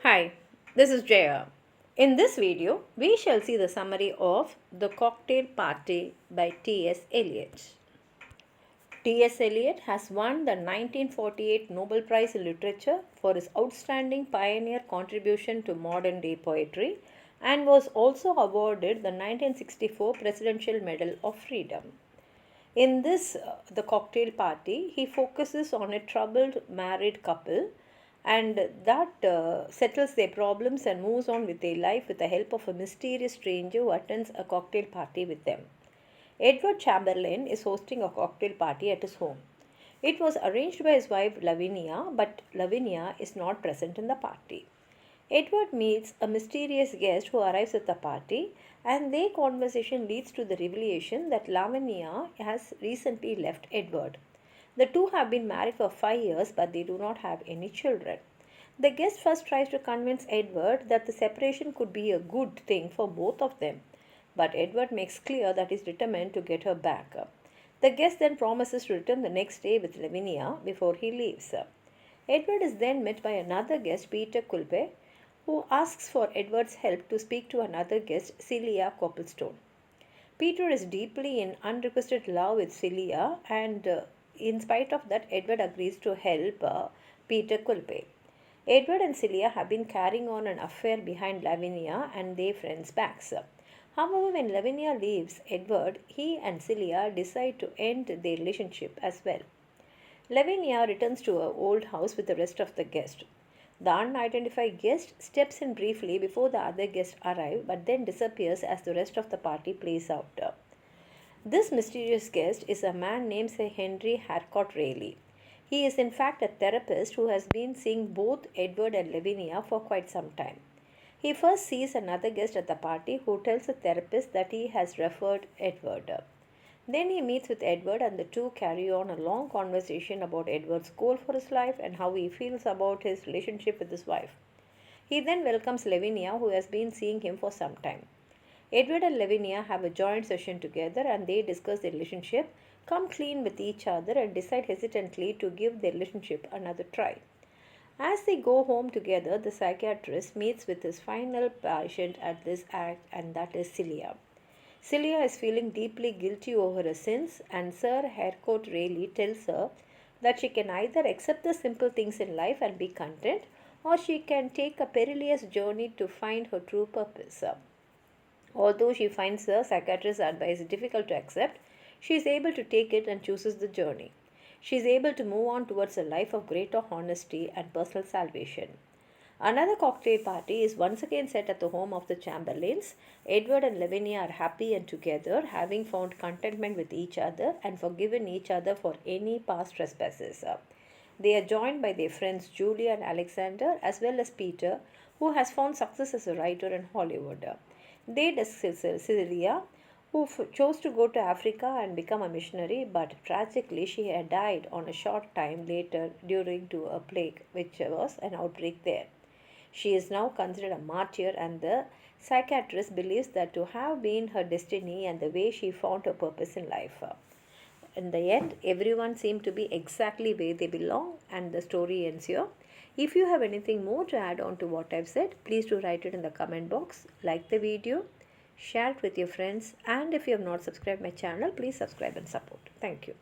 Hi, this is Jaya. In this video, we shall see the summary of The Cocktail Party by T.S. Eliot. T.S. Eliot has won the 1948 Nobel Prize in Literature for his outstanding pioneer contribution to modern day poetry and was also awarded the 1964 Presidential Medal of Freedom. In this, The Cocktail Party, he focuses on a troubled married couple and that settles their problems and moves on with their life with the help of a mysterious stranger who attends a cocktail party with them. Edward Chamberlain is hosting a cocktail party at his home. It was arranged by his wife Lavinia, but Lavinia is not present in the party. Edward meets a mysterious guest who arrives at the party, and their conversation leads to the revelation that Lavinia has recently left Edward. The two have been married for 5 years, but they do not have any children. The guest first tries to convince Edward that the separation could be a good thing for both of them, but Edward makes clear that he is determined to get her back. The guest then promises to return the next day with Lavinia before he leaves. Edward is then met by another guest, Peter Culpe, who asks for Edward's help to speak to another guest, Celia Copplestone. Peter is deeply in unrequited love with Celia, and in spite of that, Edward agrees to help Peter Culpe. Edward and Celia have been carrying on an affair behind Lavinia and their friends' backs. However, when Lavinia leaves Edward, he and Celia decide to end their relationship as well. Lavinia returns to her old house with the rest of the guests. The unidentified guest steps in briefly before the other guests arrive but then disappears as the rest of the party plays out. This mysterious guest is a man named Sir Henry Harcourt Raleigh. He is in fact a therapist who has been seeing both Edward and Lavinia for quite some time. He first sees another guest at the party who tells the therapist that he has referred Edward. Then he meets with Edward and the two carry on a long conversation about Edward's goal for his life and how he feels about his relationship with his wife. He then welcomes Lavinia, who has been seeing him for some time. Edward and Lavinia have a joint session together and they discuss their relationship, come clean with each other, and decide hesitantly to give their relationship another try. As they go home together, the psychiatrist meets with his final patient at this act, and that is Celia. Celia is feeling deeply guilty over her sins, and Sir Harcourt Raleigh tells her that she can either accept the simple things in life and be content, or she can take a perilous journey to find her true purpose. Although she finds the psychiatrist's advice difficult to accept, she is able to take it and chooses the journey. She is able to move on towards a life of greater honesty and personal salvation. Another cocktail party is once again set at the home of the Chamberlains. Edward and Lavinia are happy and together, having found contentment with each other and forgiven each other for any past trespasses. They are joined by their friends Julia and Alexander, as well as Peter, who has found success as a writer in Hollywood. They discuss Celia, who chose to go to Africa and become a missionary, but tragically she had died on a short time later during to a plague, which was an outbreak there. She is now considered a martyr, and the psychiatrist believes that to have been her destiny and the way she found her purpose in life. In the end, everyone seemed to be exactly where they belong, and the story ends here. If you have anything more to add on to what I've said, please do write it in the comment box. Like the video, share it with your friends, and if you have not subscribed my channel, please subscribe and support. Thank you.